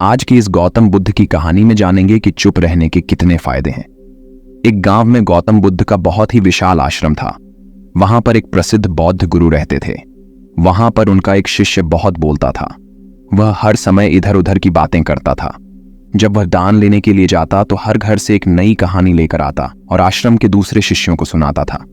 आज की इस गौतम बुद्ध की कहानी में जानेंगे कि चुप रहने के कितने फायदे हैं। एक गांव में गौतम बुद्ध का बहुत ही विशाल आश्रम था। वहां पर एक प्रसिद्ध बौद्ध गुरु रहते थे। वहां पर उनका एक शिष्य बहुत बोलता था। वह हर समय इधर उधर की बातें करता था। जब वह दान लेने के लिए जाता तो हर घर से एक नई कहानी लेकर आता और आश्रम के दूसरे शिष्यों को सुनाता था।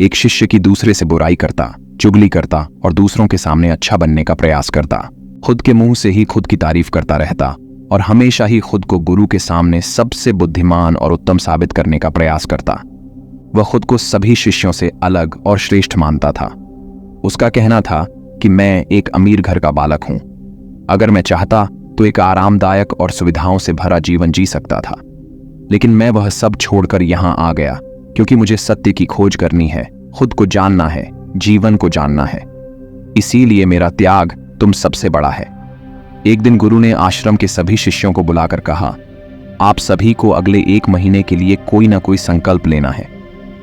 एक शिष्य की दूसरे से बुराई करता, चुगली करता और दूसरों के सामने अच्छा बनने का प्रयास करता। खुद के मुंह से ही खुद की तारीफ करता रहता और हमेशा ही खुद को गुरु के सामने सबसे बुद्धिमान और उत्तम साबित करने का प्रयास करता। वह खुद को सभी शिष्यों से अलग और श्रेष्ठ मानता था। उसका कहना था कि मैं एक अमीर घर का बालक हूं। अगर मैं चाहता तो एक आरामदायक और सुविधाओं से भरा जीवन जी सकता था, लेकिन मैं वह सब छोड़कर यहां आ गया क्योंकि मुझे सत्य की खोज करनी है, खुद को जानना है, जीवन को जानना है। इसीलिए मेरा त्याग तुम सबसे बड़ा है। एक दिन गुरु ने आश्रम के सभी शिष्यों को बुलाकर कहा, आप सभी को अगले 1 महीने के लिए कोई ना कोई संकल्प लेना है।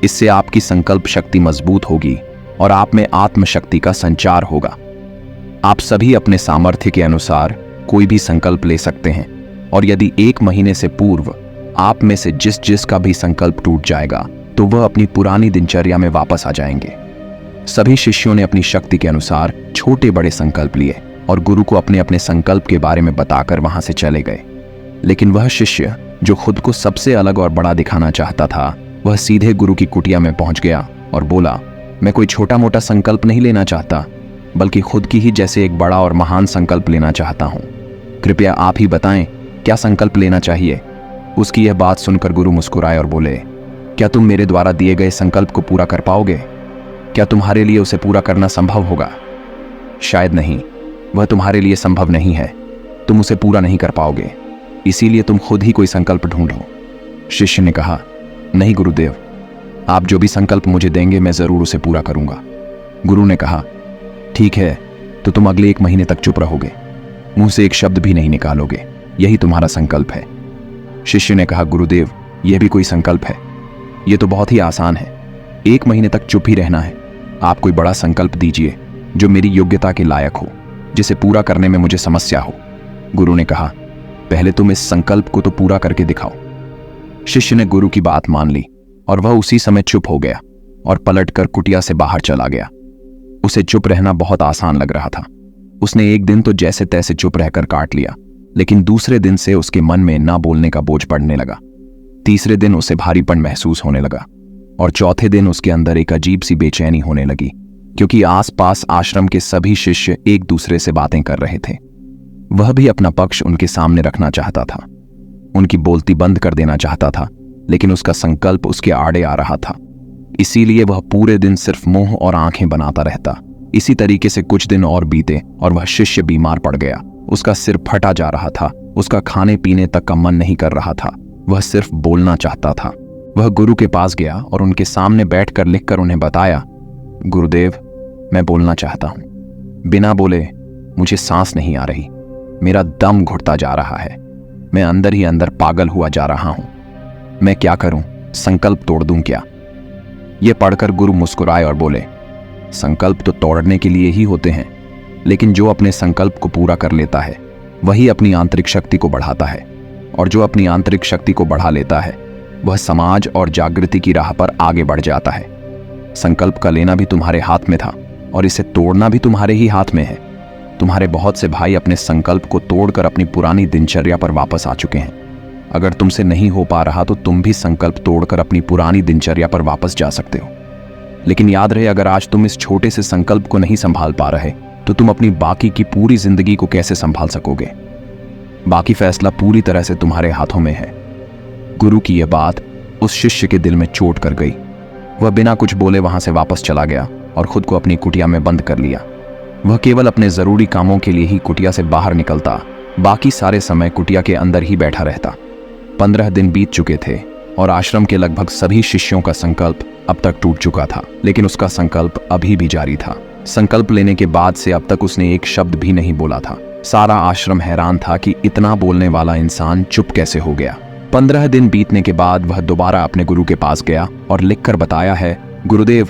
इससे आपकी संकल्प शक्ति मजबूत होगी और आप में आत्मशक्ति का संचार होगा। आप सभी अपने सामर्थ्य के अनुसार कोई भी संकल्प ले सकते हैं और यदि 1 महीने से पूर्व आप में से जिस का भी संकल्प टूट जाएगा तो वह अपनी पुरानी दिनचर्या में वापस आ जाएंगे। सभी शिष्यों ने अपनी शक्ति के अनुसार छोटे बड़े संकल्प लिए और गुरु को अपने अपने संकल्प के बारे में बताकर वहां से चले गए। लेकिन वह शिष्य जो खुद को सबसे अलग और बड़ा दिखाना चाहता था, वह सीधे गुरु की कुटिया में पहुंच गया और बोला, मैं कोई छोटा मोटा संकल्प नहीं लेना चाहता, बल्कि खुद की ही जैसे एक बड़ा और महान संकल्प लेना चाहता हूं। कृपया आप ही बताएं, क्या संकल्प लेना चाहिए। उसकी यह बात सुनकर गुरु मुस्कुराए और बोले, क्या तुम मेरे द्वारा दिए गए संकल्प को पूरा कर पाओगे? क्या तुम्हारे लिए उसे पूरा करना संभव होगा? शायद नहीं, वह तुम्हारे लिए संभव नहीं है। तुम उसे पूरा नहीं कर पाओगे, इसीलिए तुम खुद ही कोई संकल्प ढूंढो। शिष्य ने कहा, नहीं गुरुदेव, आप जो भी संकल्प मुझे देंगे मैं जरूर उसे पूरा करूंगा। गुरु ने कहा, ठीक है, तो तुम अगले 1 महीने तक चुप रहोगे, मुंह से एक शब्द भी नहीं निकालोगे, यही तुम्हारा संकल्प है। शिष्य ने कहा, गुरुदेव, यह भी कोई संकल्प है? यह तो बहुत ही आसान है। 1 महीने तक चुप ही रहना है। आप कोई बड़ा संकल्प दीजिए जो मेरी योग्यता के लायक हो, जिसे पूरा करने में मुझे समस्या हो। गुरु ने कहा, पहले तुम इस संकल्प को तो पूरा करके दिखाओ। शिष्य ने गुरु की बात मान ली और वह उसी समय चुप हो गया और पलटकर कुटिया से बाहर चला गया। उसे चुप रहना बहुत आसान लग रहा था। उसने एक दिन तो जैसे तैसे चुप रहकर काट लिया, लेकिन दूसरे दिन से उसके मन में ना बोलने का बोझ पड़ने लगा। तीसरे दिन उसे भारीपन महसूस होने लगा और चौथे दिन उसके अंदर एक अजीब सी बेचैनी होने लगी, क्योंकि आसपास आश्रम के सभी शिष्य एक दूसरे से बातें कर रहे थे। वह भी अपना पक्ष उनके सामने रखना चाहता था, उनकी बोलती बंद कर देना चाहता था, लेकिन उसका संकल्प उसके आड़े आ रहा था। इसीलिए वह पूरे दिन सिर्फ मुंह और आंखें बनाता रहता। इसी तरीके से कुछ दिन और बीते और वह शिष्य बीमार पड़ गया। उसका सिर फटा जा रहा था, उसका खाने पीने तक का मन नहीं कर रहा था, वह सिर्फ बोलना चाहता था। वह गुरु के पास गया और उनके सामने बैठकर लिखकर उन्हें बताया, गुरुदेव, मैं बोलना चाहता हूं। बिना बोले मुझे सांस नहीं आ रही, मेरा दम घुटता जा रहा है, मैं अंदर ही अंदर पागल हुआ जा रहा हूं। मैं क्या करूं? संकल्प तोड़ दूं क्या? यह पढ़कर गुरु मुस्कुराए और बोले, संकल्प तो तोड़ने के लिए ही होते हैं, लेकिन जो अपने संकल्प को पूरा कर लेता है वही अपनी आंतरिक शक्ति को बढ़ाता है, और जो अपनी आंतरिक शक्ति को बढ़ा लेता है वह समाज और जागृति की राह पर आगे बढ़ जाता है। संकल्प का लेना भी तुम्हारे हाथ में था और इसे तोड़ना भी तुम्हारे ही हाथ में है। तुम्हारे बहुत से भाई अपने संकल्प को तोड़कर अपनी पुरानी दिनचर्या पर वापस आ चुके हैं। अगर तुमसे नहीं हो पा रहा तो तुम भी संकल्प तोड़कर अपनी पुरानी दिनचर्या पर वापस जा सकते हो। लेकिन याद रहे, अगर आज तुम इस छोटे से संकल्प को नहीं संभाल पा रहे तो तुम अपनी बाकी की पूरी जिंदगी को कैसे संभाल सकोगे? बाकी फैसला पूरी तरह से तुम्हारे हाथों में है। गुरु की यह बात उस शिष्य के दिल में चोट कर गई। वह बिना कुछ बोले वहां से वापस चला गया और खुद को अपनी कुटिया में बंद कर लिया। वह केवल अपने जरूरी कामों के लिए ही कुटिया से बाहर निकलता, बाकी सारे समय कुटिया के अंदर ही बैठा रहता। 15 दिन बीत चुके थे और आश्रम के लगभग सभी शिष्यों का संकल्प अब तक टूट चुका था, लेकिन उसका संकल्प अभी भी जारी था। संकल्प लेने के बाद से अब तक उसने एक शब्द भी नहीं बोला था। सारा आश्रम हैरान था कि इतना बोलने वाला इंसान चुप कैसे हो गया। 15 दिन बीतने के बाद वह दोबारा अपने गुरु के पास गया और लिखकर बताया है, गुरुदेव,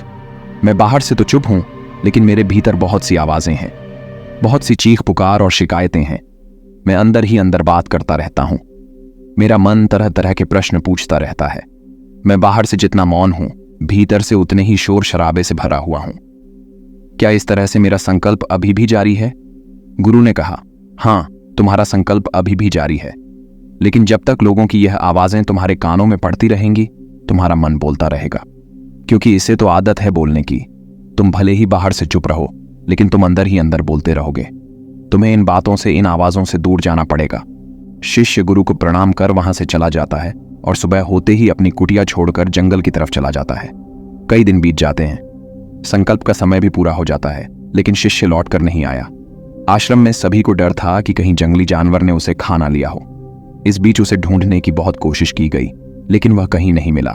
मैं बाहर से तो चुप हूं, लेकिन मेरे भीतर बहुत सी आवाजें हैं, बहुत सी चीख पुकार और शिकायतें हैं। मैं अंदर ही अंदर बात करता रहता हूं। मेरा मन तरह तरह के प्रश्न पूछता रहता है। मैं बाहर से जितना मौन हूं, भीतर से उतने ही शोर शराबे से भरा हुआ हूं। क्या इस तरह से मेरा संकल्प अभी भी जारी है? गुरु ने कहा, हां, तुम्हारा संकल्प अभी भी जारी है, लेकिन जब तक लोगों की यह आवाजें तुम्हारे कानों में पड़ती रहेंगी, तुम्हारा मन बोलता रहेगा, क्योंकि इसे तो आदत है बोलने की। तुम भले ही बाहर से चुप रहो, लेकिन तुम अंदर ही अंदर बोलते रहोगे। तुम्हें इन बातों से, इन आवाजों से दूर जाना पड़ेगा। शिष्य गुरु को प्रणाम कर वहां से चला जाता है और सुबह होते ही अपनी कुटिया छोड़कर जंगल की तरफ चला जाता है। कई दिन बीत जाते हैं, संकल्प का समय भी पूरा हो जाता है, लेकिन शिष्य लौट कर नहीं आया। आश्रम में सभी को डर था कि कहीं जंगली जानवर ने उसे खा ना लिया हो। इस बीच उसे ढूंढने की बहुत कोशिश की गई, लेकिन वह कहीं नहीं मिला।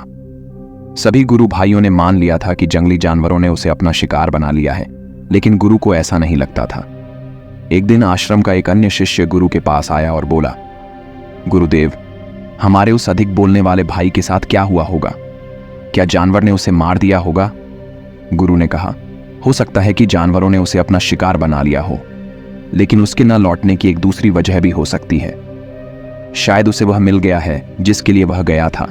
सभी गुरु भाइयों ने मान लिया था कि जंगली जानवरों ने उसे अपना शिकार बना लिया है, लेकिन गुरु को ऐसा नहीं लगता था। एक दिन आश्रम का एक अन्य शिष्य गुरु के पास आया और बोला, गुरुदेव, हमारे उस अधिक बोलने वाले भाई के साथ क्या हुआ होगा? क्या जानवर ने उसे मार दिया होगा? गुरु ने कहा, हो सकता है कि जानवरों ने उसे अपना शिकार बना लिया हो, लेकिन उसके न लौटने की एक दूसरी वजह भी हो सकती है। शायद उसे वह मिल गया है जिसके लिए वह गया था।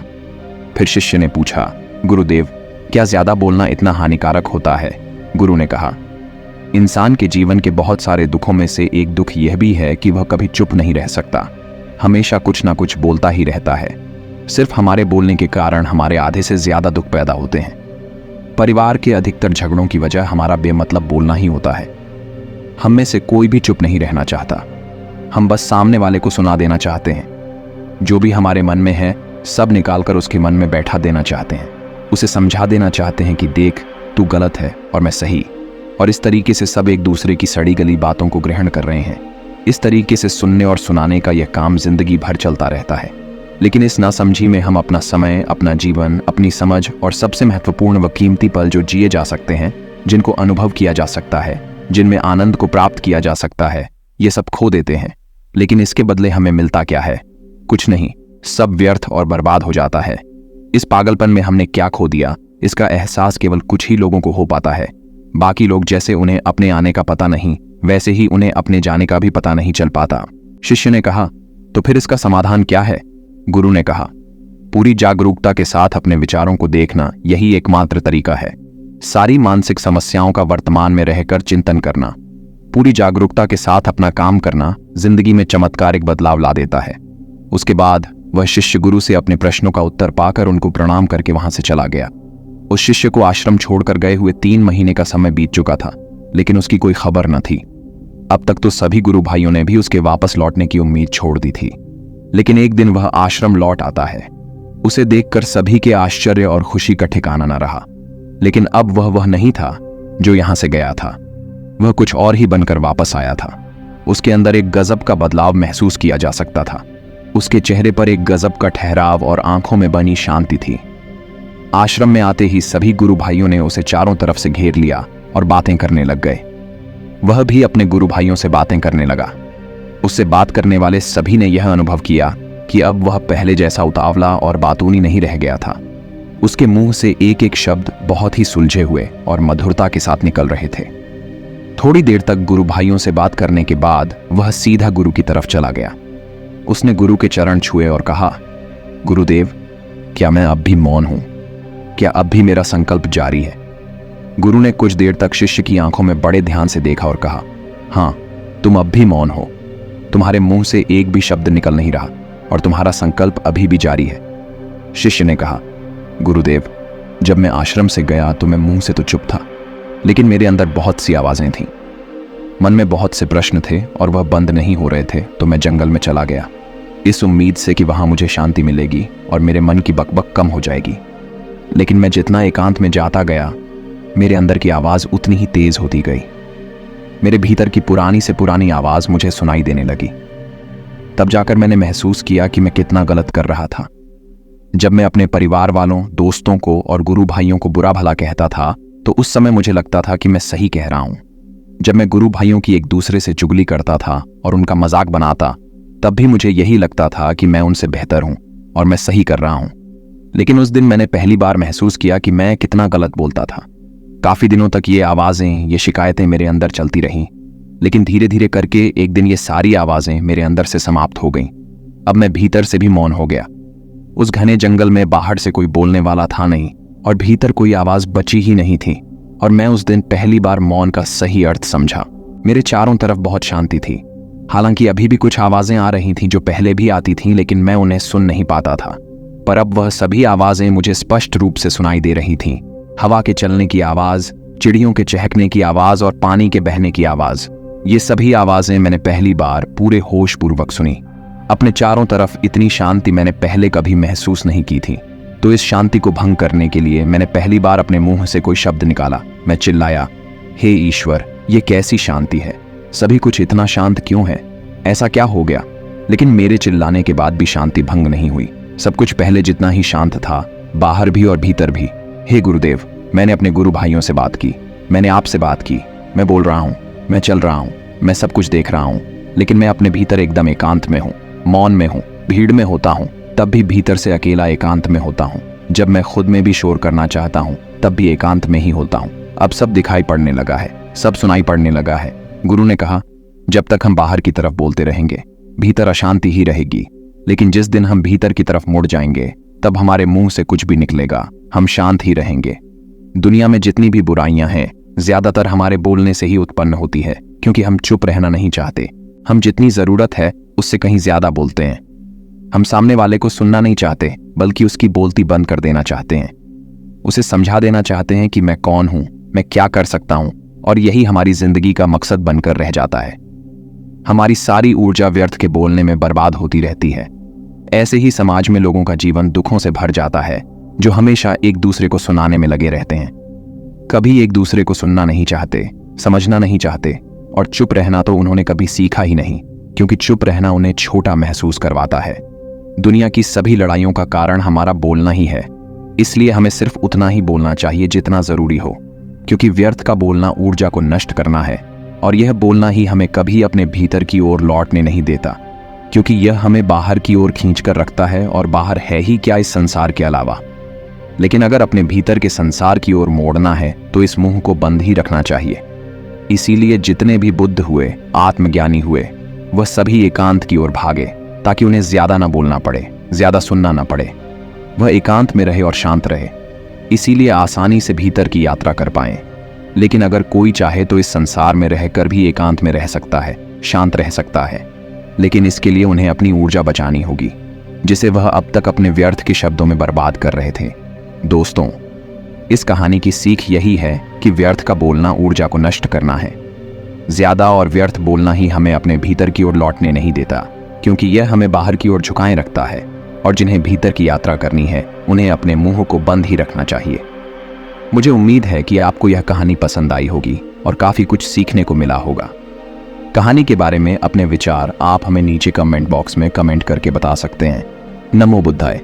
फिर शिष्य ने पूछा, गुरुदेव, क्या ज्यादा बोलना इतना हानिकारक होता है? गुरु ने कहा, इंसान के जीवन के बहुत सारे दुखों में से एक दुख यह भी है कि वह कभी चुप नहीं रह सकता, हमेशा कुछ ना कुछ बोलता ही रहता है। सिर्फ हमारे बोलने के कारण हमारे आधे से ज्यादा दुख पैदा होते हैं। परिवार के अधिकतर झगड़ों की वजह हमारा बेमतलब बोलना ही होता है। हम में से कोई भी चुप नहीं रहना चाहता। हम बस सामने वाले को सुना देना चाहते हैं। जो भी हमारे मन में है, सब निकालकर उसके मन में बैठा देना चाहते हैं। उसे समझा देना चाहते हैं कि देख, तू गलत है और मैं सही। और इस तरीके से सब एक दूसरे की सड़ी गली बातों को ग्रहण कर रहे हैं। इस तरीके से सुनने और सुनाने का यह काम जिंदगी भर चलता रहता है। लेकिन इस नासमझी में हम अपना समय, अपना जीवन, अपनी समझ और सबसे महत्वपूर्ण व कीमती पल जो जिए जा सकते हैं, जिनको अनुभव किया जा सकता है, जिनमें आनंद को प्राप्त किया जा सकता है, ये सब खो देते हैं। लेकिन इसके बदले हमें मिलता क्या है? कुछ नहीं, सब व्यर्थ और बर्बाद हो जाता है। इस पागलपन में हमने क्या खो दिया, इसका एहसास केवल कुछ ही लोगों को हो पाता है। बाकी लोग जैसे उन्हें अपने आने का पता नहीं, वैसे ही उन्हें अपने जाने का भी पता नहीं चल पाता। शिष्य ने कहा, तो फिर इसका समाधान क्या है? गुरु ने कहा, पूरी जागरूकता के साथ अपने विचारों को देखना, यही एकमात्र तरीका है। सारी मानसिक समस्याओं का वर्तमान में रहकर चिंतन करना, पूरी जागरूकता के साथ अपना काम करना जिंदगी में चमत्कारिक बदलाव ला देता है। उसके बाद वह शिष्य गुरु से अपने प्रश्नों का उत्तर पाकर उनको प्रणाम करके वहां से चला गया। उस शिष्य को आश्रम छोड़कर गए हुए 3 महीने का समय बीत चुका था, लेकिन उसकी कोई खबर न थी। अब तक तो सभी गुरु भाइयों ने भी उसके वापस लौटने की उम्मीद छोड़ दी थी। लेकिन एक दिन वह आश्रम लौट आता है। उसे देखकर सभी के आश्चर्य और खुशी का ठिकाना न रहा। लेकिन अब वह नहीं था जो यहां से गया था। वह कुछ और ही बनकर वापस आया था। उसके अंदर एक गजब का बदलाव महसूस किया जा सकता था। उसके चेहरे पर एक गजब का ठहराव और आंखों में बनी शांति थी। आश्रम में आते ही सभी गुरु भाइयों ने उसे चारों तरफ से घेर लिया और बातें करने लग गए। वह भी अपने गुरु भाइयों से बातें करने लगा। उससे बात करने वाले सभी ने यह अनुभव किया कि अब वह पहले जैसा उतावला और बातूनी नहीं रह गया था। उसके मुंह से एक एक शब्द बहुत ही सुलझे हुए और मधुरता के साथ निकल रहे थे। थोड़ी देर तक गुरु भाइयों से बात करने के बाद वह सीधा गुरु की तरफ चला गया। उसने गुरु के चरण छुए और कहा, गुरुदेव, क्या मैं अब भी मौन हूं? क्या अब भी मेरा संकल्प जारी है? गुरु ने कुछ देर तक शिष्य की आंखों में बड़े ध्यान से देखा और कहा, हां, तुम अब भी मौन हो। तुम्हारे मुंह से एक भी शब्द निकल नहीं रहा और तुम्हारा संकल्प अभी भी जारी है। शिष्य ने कहा, गुरुदेव, जब मैं आश्रम से गया तो मैं मुंह से तो चुप था, लेकिन मेरे अंदर बहुत सी आवाजें थीं। मन में बहुत से प्रश्न थे और वह बंद नहीं हो रहे थे, तो मैं जंगल में चला गया, इस उम्मीद से कि वहां मुझे शांति मिलेगी और मेरे मन की बकबक कम हो जाएगी। लेकिन मैं जितना एकांत में जाता गया, मेरे अंदर की आवाज उतनी ही तेज होती गई। मेरे भीतर की पुरानी से पुरानी आवाज मुझे सुनाई देने लगी। तब जाकर मैंने महसूस किया कि मैं कितना गलत कर रहा था। जब मैं अपने परिवार वालों, दोस्तों को और गुरु भाइयों को बुरा भला कहता था, तो उस समय मुझे लगता था कि मैं सही कह रहा हूं। जब मैं गुरु भाइयों की एक दूसरे से चुगली करता था और उनका मजाक बनाता, तब भी मुझे यही लगता था कि मैं उनसे बेहतर हूं और मैं सही कर रहा हूं। लेकिन उस दिन मैंने पहली बार महसूस किया कि मैं कितना गलत बोलता था। काफी दिनों तक ये आवाजें, ये शिकायतें मेरे अंदर चलती रहीं, लेकिन धीरे धीरे करके एक दिन ये सारी आवाजें मेरे अंदर से समाप्त हो गईं। अब मैं भीतर से भी मौन हो गया। उस घने जंगल में बाहर से कोई बोलने वाला था नहीं और भीतर कोई आवाज बची ही नहीं थी। और मैं उस दिन पहली बार मौन का सही अर्थ समझा। मेरे चारों तरफ बहुत शांति थी। हालांकि अभी भी कुछ आवाजें आ रही थीं जो पहले भी आती थीं, लेकिन मैं उन्हें सुन नहीं पाता था। पर अब वह सभी आवाजें मुझे स्पष्ट रूप से सुनाई दे रही थीं। हवा के चलने की आवाज, चिड़ियों के चहकने की आवाज और पानी के बहने की आवाज। ये सभी आवाजें मैंने पहली बार पूरे होश पूर्वक सुनी। अपने चारों तरफ इतनी शांति मैंने पहले कभी महसूस नहीं की थी। तो इस शांति को भंग करने के लिए मैंने पहली बार अपने मुंह से कोई शब्द निकाला। मैं चिल्लाया, हे ईश्वर, ये कैसी शांति है? सभी कुछ इतना शांत क्यों है? ऐसा क्या हो गया? लेकिन मेरे चिल्लाने के बाद भी शांति भंग नहीं हुई। सब कुछ पहले जितना ही शांत था, बाहर भी और भीतर भी। हे गुरुदेव, मैंने अपने गुरु भाइयों से बात की, मैंने आपसे बात की। मैं बोल रहा हूँ, मैं चल रहा हूँ, मैं सब कुछ देख रहा हूँ, लेकिन मैं अपने भीतर एकदम एकांत में हूँ, मौन में हूँ। भीड़ में होता हूँ तब भी भीतर से अकेला एकांत में होता हूँ। जब मैं खुद में भी शोर करना चाहता हूँ तब भी एकांत में ही होता हूँ। अब सब दिखाई पड़ने लगा है, सब सुनाई पड़ने लगा है। गुरु ने कहा, जब तक हम बाहर की तरफ बोलते रहेंगे भीतर अशांति ही रहेगी, लेकिन जिस दिन हम भीतर की तरफ मुड़ जाएंगे तब हमारे मुंह से कुछ भी निकलेगा, हम शांत ही रहेंगे। दुनिया में जितनी भी बुराइयां हैं ज्यादातर हमारे बोलने से ही उत्पन्न होती है, क्योंकि हम चुप रहना नहीं चाहते। हम जितनी जरूरत है उससे कहीं ज्यादा बोलते हैं। हम सामने वाले को सुनना नहीं चाहते, बल्कि उसकी बोलती बंद कर देना चाहते हैं। उसे समझा देना चाहते हैं कि मैं कौन हूं, मैं क्या कर सकता हूं, और यही हमारी जिंदगी का मकसद बनकर रह जाता है। हमारी सारी ऊर्जा व्यर्थ के बोलने में बर्बाद होती रहती है। ऐसे ही समाज में लोगों का जीवन दुखों से भर जाता है, जो हमेशा एक दूसरे को सुनाने में लगे रहते हैं। कभी एक दूसरे को सुनना नहीं चाहते, समझना नहीं चाहते, और चुप रहना तो उन्होंने कभी सीखा ही नहीं, क्योंकि चुप रहना उन्हें छोटा महसूस करवाता है। दुनिया की सभी लड़ाइयों का कारण हमारा बोलना ही है, इसलिए हमें सिर्फ उतना ही बोलना चाहिए जितना जरूरी हो, क्योंकि व्यर्थ का बोलना ऊर्जा को नष्ट करना है, और यह बोलना ही हमें कभी अपने भीतर की ओर लौटने नहीं देता, क्योंकि यह हमें बाहर की ओर खींचकर रखता है, और बाहर है ही क्या इस संसार के अलावा। लेकिन अगर अपने भीतर के संसार की ओर मोड़ना है तो इस मुंह को बंद ही रखना चाहिए। इसीलिए जितने भी बुद्ध हुए, आत्मज्ञानी हुए, वह सभी एकांत की ओर भागे, ताकि उन्हें ज्यादा ना बोलना पड़े, ज्यादा सुनना ना पड़े। वह एकांत में रहे और शांत रहे, इसीलिए आसानी से भीतर की यात्रा कर पाएं। लेकिन अगर कोई चाहे तो इस संसार में रहकर भी एकांत में रह सकता है, शांत रह सकता है, लेकिन इसके लिए उन्हें अपनी ऊर्जा बचानी होगी, जिसे वह अब तक अपने व्यर्थ के शब्दों में बर्बाद कर रहे थे। दोस्तों, इस कहानी की सीख यही है कि व्यर्थ का बोलना ऊर्जा को नष्ट करना है। ज्यादा और व्यर्थ बोलना ही हमें अपने भीतर की ओर लौटने नहीं देता, क्योंकि यह हमें बाहर की ओर झुकाए रखता है, और जिन्हें भीतर की यात्रा करनी है उन्हें अपने मुंह को बंद ही रखना चाहिए। मुझे उम्मीद है कि आपको यह कहानी पसंद आई होगी और काफी कुछ सीखने को मिला होगा। कहानी के बारे में अपने विचार आप हमें नीचे कमेंट बॉक्स में कमेंट करके बता सकते हैं। नमो बुद्धाय।